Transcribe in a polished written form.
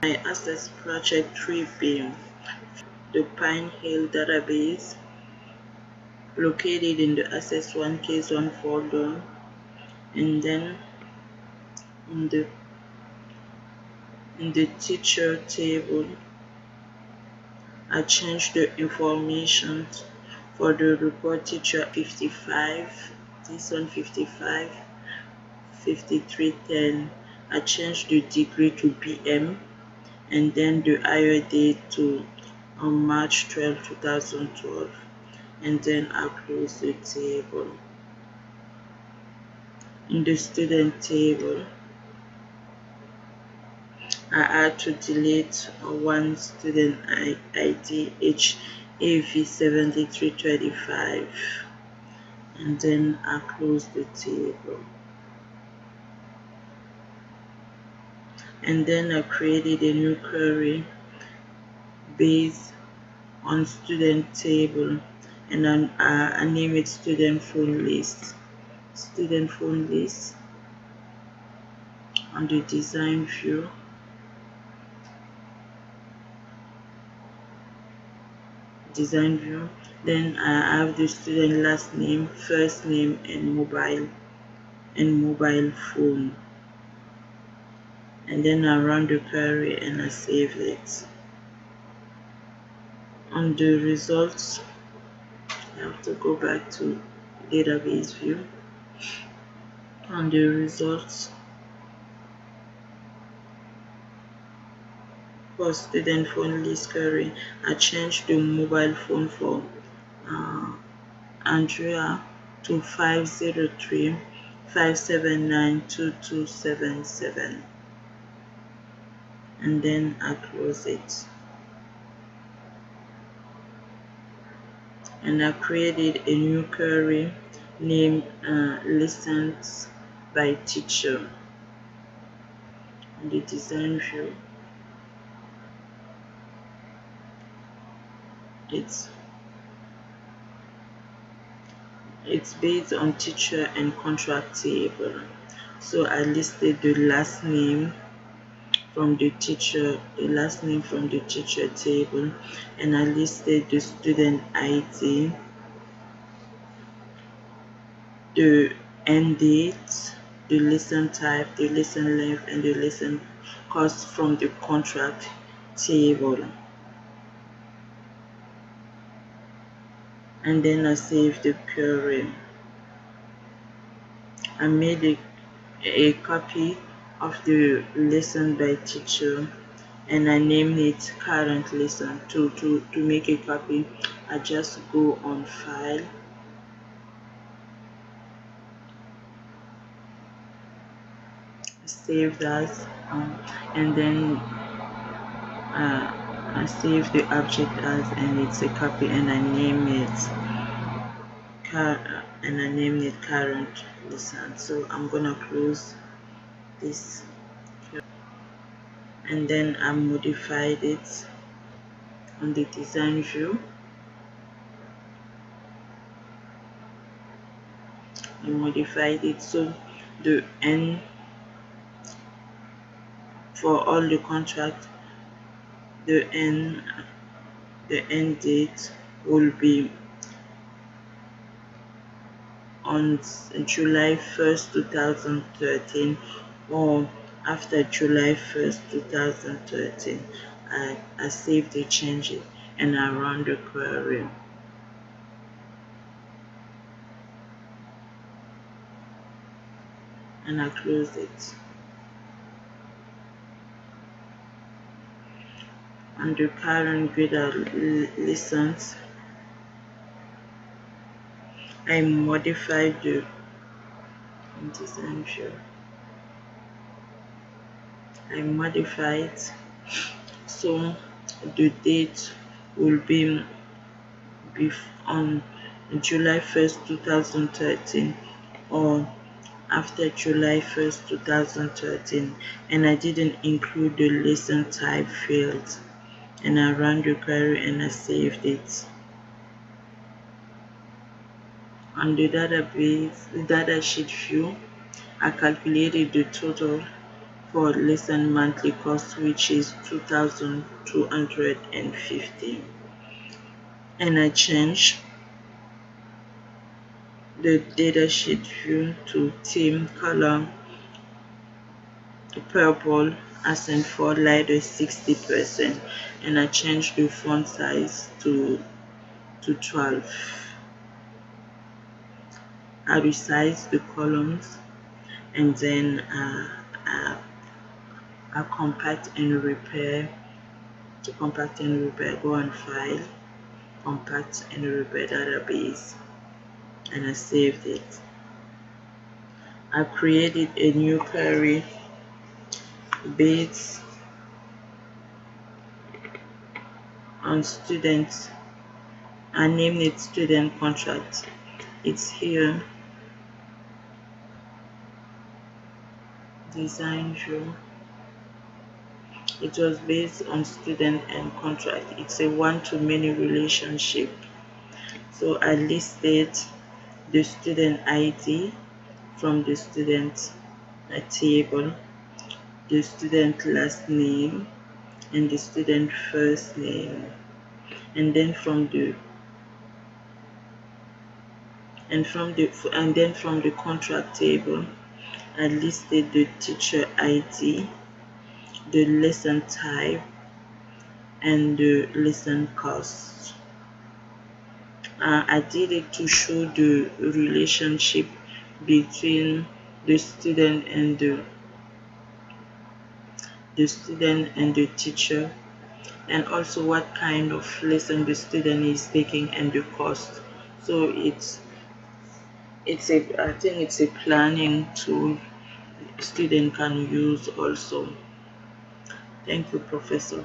I access project 3B, the Pine Hill database located in the access 1 case 1 folder, and then in the teacher table I changed the information for the report teacher 55, this one 55, 5310. I changed the degree to PM, and then the hire date to March 12, 2012, and then I close the table. In the student table, I had to delete one student ID HAV7325, and then I close the table. And then I created a new query based on student table, and I name it student phone list. Student phone list. On the design view, then I have the student last name, first name, and mobile phone, and then I run the query and I save it. On the results, I have to go back to database view. On the results, for student phone list query, I changed the mobile phone for Andrea to 503-579-2277, and then I close it. And I created a new query named listens by teacher. In the design view, it's based on teacher and contract table. So I listed the last name from the teacher table, and I listed the student ID, the end date, the lesson type, the lesson length, and the lesson cost from the contract table. And then I saved the query. I made a copy of the lesson by teacher, and I named it current lesson. To make a copy, I just go on file, save that, and then I save the object as, and it's a copy, and I name it current lesson. So I'm gonna close this, and then I modified it on the design view. I modified it so the end for all the contract, the end date will be on July 1st, 2013, or after July 1st, 2013. I save the changes and I run the query. And I close it. On the current grader lessons, I modified the design view. I modified so the date will be on July 1st, 2013, or after July 1st, 2013, and I didn't include the lesson type field, and I ran the query and I saved it. On the datasheet view, I calculated the total for lesson monthly cost, which is 2,250. And I change the datasheet view to theme color purple, accent for lighter 60%, and I change the font size to 12. I resize the columns, and then I compact and repair. To compact and repair, go on File, Compact and Repair Database, and I saved it. I created a new query based on students. I named it Student Contract. It's here. Design view. It was based on student and contract. It's a one-to-many relationship. So I listed the student ID from the student table, the student last name, and the student first name, and then from the contract table, I listed the teacher ID, the lesson type, and the lesson cost. I did it to show the relationship between the student and the teacher, and also what kind of lesson the student is taking and the cost. So I think it's a planning tool student can use also. Thank you, Professor.